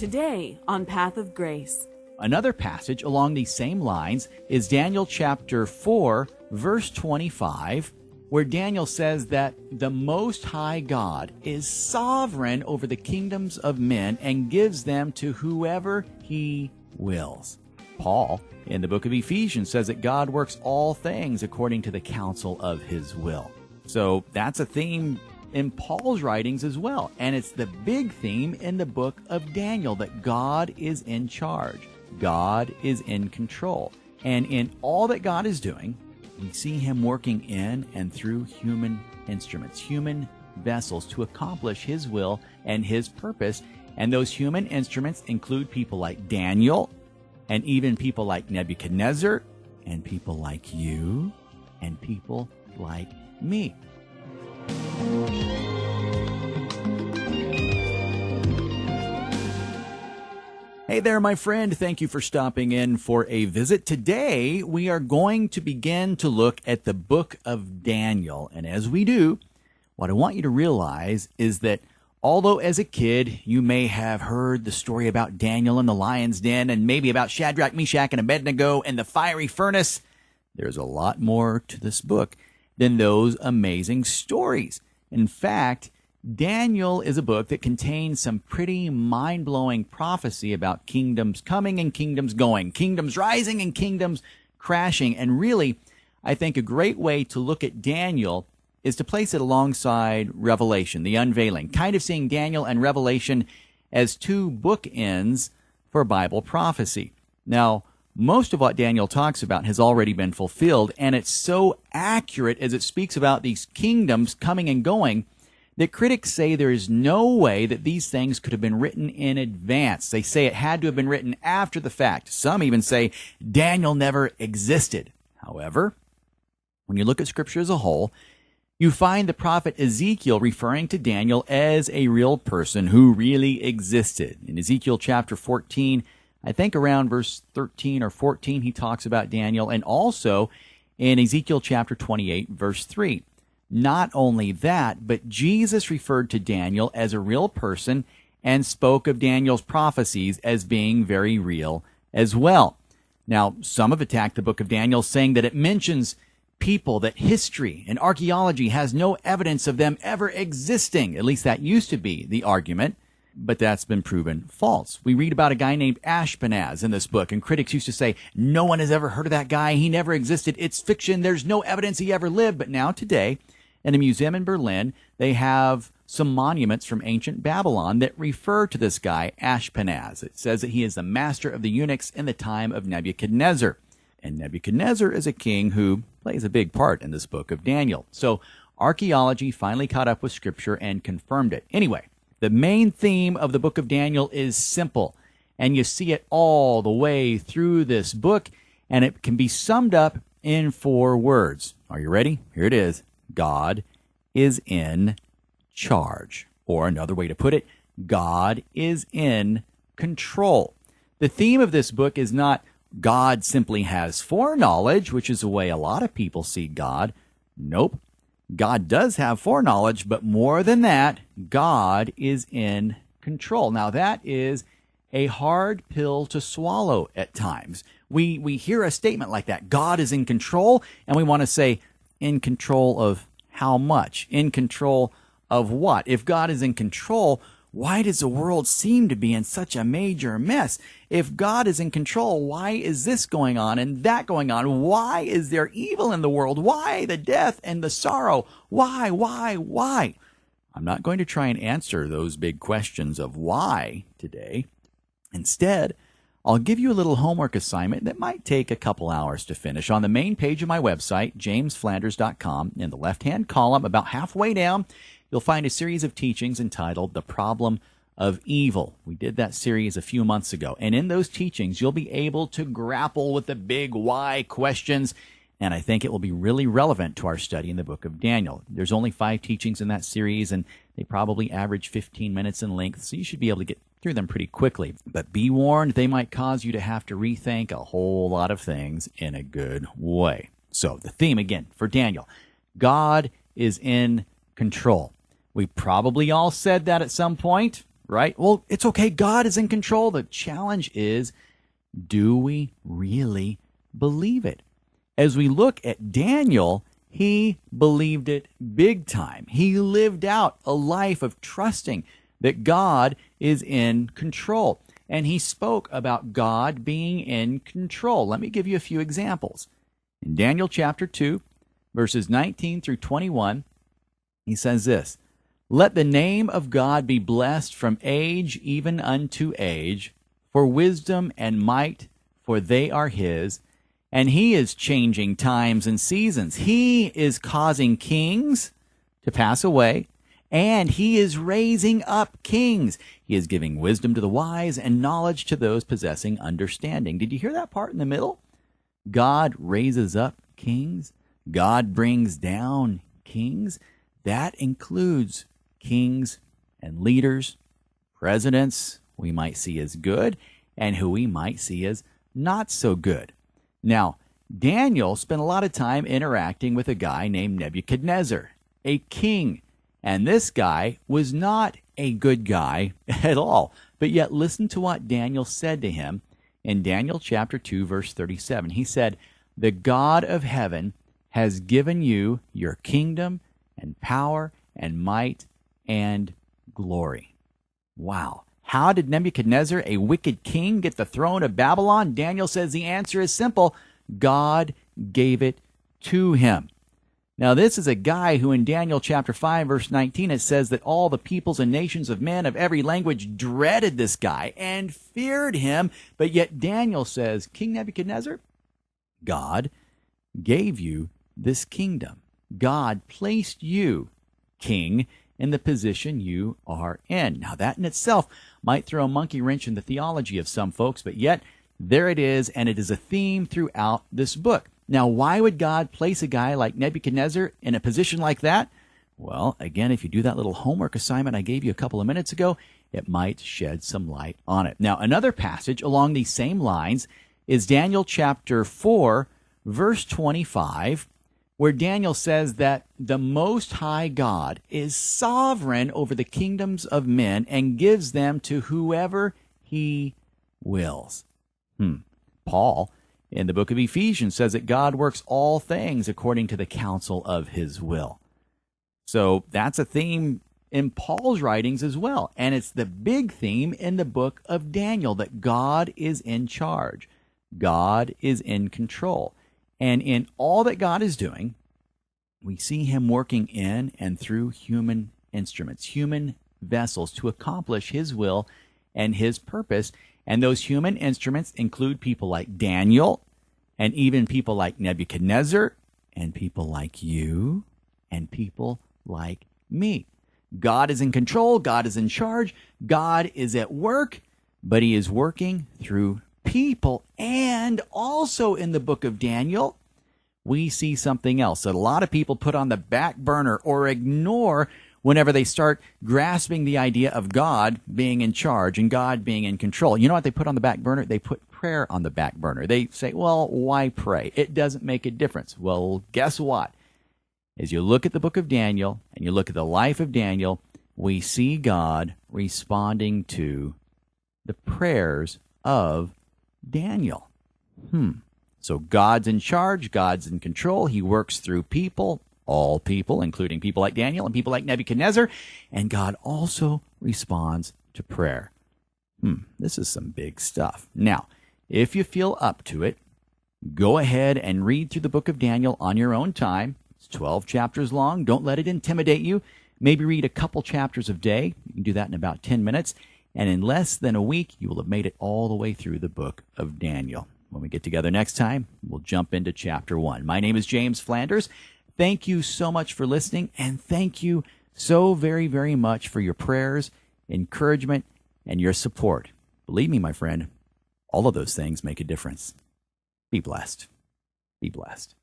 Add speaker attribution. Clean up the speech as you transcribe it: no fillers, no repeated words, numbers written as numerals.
Speaker 1: Today on Path of Grace.
Speaker 2: Another passage along these same lines is Daniel chapter 4, verse 25, where Daniel says that the Most High God is sovereign over the kingdoms of men and gives them to whoever he wills. Paul, in the book of Ephesians, says that God works all things according to the counsel of his will. So that's a theme in Paul's writings as well. And it's the big theme in the book of Daniel, that God is in charge. God is in control. And in all that God is doing, we see him working in and through human instruments, human vessels, to accomplish his will and his purpose. And those human instruments include people like Daniel, and even people like Nebuchadnezzar, and people like you, and people like me. Hey there, my friend. Thank you for stopping in for a visit. Today, we are going to begin to look at the book of Daniel. And as we do, what I want you to realize is that although as a kid you may have heard the story about Daniel in the lion's den and maybe about Shadrach, Meshach, and Abednego and the fiery furnace, there's a lot more to this book than those amazing stories. In fact, Daniel is a book that contains some pretty mind-blowing prophecy about kingdoms coming and kingdoms going, kingdoms rising and kingdoms crashing. And really, I think a great way to look at Daniel is to place it alongside Revelation, the unveiling, kind of seeing Daniel and Revelation as two bookends for Bible prophecy. Now, most of what Daniel talks about has already been fulfilled, and it's so accurate as it speaks about these kingdoms coming and going that critics say there is no way that these things could have been written in advance. They say it had to have been written after the fact. Some even say Daniel never existed. However, when you look at Scripture as a whole, you find the prophet Ezekiel referring to Daniel as a real person who really existed. In Ezekiel chapter 14, I think around verse 13 or 14, he talks about Daniel, and also in Ezekiel chapter 28, verse 3. Not only that, but Jesus referred to Daniel as a real person and spoke of Daniel's prophecies as being very real as well. Now, some have attacked the book of Daniel, saying that it mentions people that history and archaeology has no evidence of them ever existing. At least that used to be the argument, but that's been proven false. We read about a guy named Ashpenaz in this book, and critics used to say, no one has ever heard of that guy. He never existed. It's fiction. There's no evidence he ever lived. But now today, in a museum in Berlin, they have some monuments from ancient Babylon that refer to this guy, Ashpenaz. It says that he is the master of the eunuchs in the time of Nebuchadnezzar. And Nebuchadnezzar is a king who plays a big part in this book of Daniel. So archaeology finally caught up with Scripture and confirmed it. Anyway, the main theme of the book of Daniel is simple, and you see it all the way through this book, and it can be summed up in 4 words. Are you ready? Here it is. God is in charge. Or another way to put it, God is in control. The theme of this book is not God simply has foreknowledge, which is the way a lot of people see God. Nope. God does have foreknowledge, but more than that, God is in control. Now, that is a hard pill to swallow at times. We hear a statement like that, God is in control, and we want to say, in control of how much? In control of what? If God is in control, why does the world seem to be in such a major mess? If God is in control, why is this going on and that going on? Why is there evil in the world? Why the death and the sorrow? Why? I'm not going to try and answer those big questions of why today. Instead, I'll give you a little homework assignment that might take a couple hours to finish. On the main page of my website, jamesflanders.com, in the left-hand column, about halfway down, you'll find a series of teachings entitled The Problem of Evil. We did that series a few months ago. And in those teachings, you'll be able to grapple with the big why questions. And I think it will be really relevant to our study in the book of Daniel. There's only 5 teachings in that series, and they probably average 15 minutes in length, so you should be able to get through them pretty quickly. But be warned, they might cause you to have to rethink a whole lot of things in a good way. So the theme, again, for Daniel, God is in control. We probably all said that at some point, right? Well, it's okay. God is in control. The challenge is, do we really believe it? As we look at Daniel, he believed it big time. He lived out a life of trusting that God is in control. And he spoke about God being in control. Let me give you a few examples. In Daniel chapter 2, verses 19 through 21, he says this, "Let the name of God be blessed from age even unto age, for wisdom and might, for they are his. And he is changing times and seasons. He is causing kings to pass away, and he is raising up kings. He is giving wisdom to the wise and knowledge to those possessing understanding." Did you hear that part in the middle? God raises up kings. God brings down kings. That includes kings and leaders, presidents we might see as good, and who we might see as not so good. Now, Daniel spent a lot of time interacting with a guy named Nebuchadnezzar, a king. And this guy was not a good guy at all. But yet listen to what Daniel said to him in Daniel chapter 2, verse 37. He said, "The God of heaven has given you your kingdom and power and might and glory." Wow. How did Nebuchadnezzar, a wicked king, get the throne of Babylon? Daniel says the answer is simple. God gave it to him. Now, this is a guy who in Daniel chapter 5, verse 19, it says that all the peoples and nations of men of every language dreaded this guy and feared him. But yet Daniel says, King Nebuchadnezzar, God gave you this kingdom. God placed you, king, in the position you are in. Now, that in itself might throw a monkey wrench in the theology of some folks, but yet there it is, and it is a theme throughout this book. Now, why would God place a guy like Nebuchadnezzar in a position like that? Well, again, if you do that little homework assignment I gave you a couple of minutes ago, it might shed some light on it. Now, another passage along these same lines is Daniel chapter 4, verse 25, where Daniel says that the Most High God is sovereign over the kingdoms of men and gives them to whoever he wills. Paul, in the book of Ephesians, says that God works all things according to the counsel of his will. So that's a theme in Paul's writings as well. And it's the big theme in the book of Daniel, that God is in charge. God is in control. And in all that God is doing, we see him working in and through human instruments, human vessels, to accomplish his will and his purpose. And those human instruments include people like Daniel, and even people like Nebuchadnezzar, and people like you, and people like me. God is in control. God is in charge. God is at work, but he is working through people. And also in the book of Daniel, we see something else that a lot of people put on the back burner or ignore whenever they start grasping the idea of God being in charge and God being in control. You know what they put on the back burner? They put prayer on the back burner. They say, well, why pray? It doesn't make a difference. Well, guess what? As you look at the book of Daniel and you look at the life of Daniel, we see God responding to the prayers of Daniel. So God's in charge. God's in control. He works through people, all people, including people like Daniel and people like Nebuchadnezzar. And God also responds to prayer. This is some big stuff. Now, if you feel up to it, go ahead and read through the book of Daniel on your own time. It's 12 chapters long. Don't let it intimidate you. Maybe read a couple chapters a day. You can do that in about 10 minutes. And in less than a week, you will have made it all the way through the book of Daniel. When we get together next time, we'll jump into chapter 1. My name is James Flanders. Thank you so much for listening, and thank you so very, very much for your prayers, encouragement, and your support. Believe me, my friend, all of those things make a difference. Be blessed. Be blessed.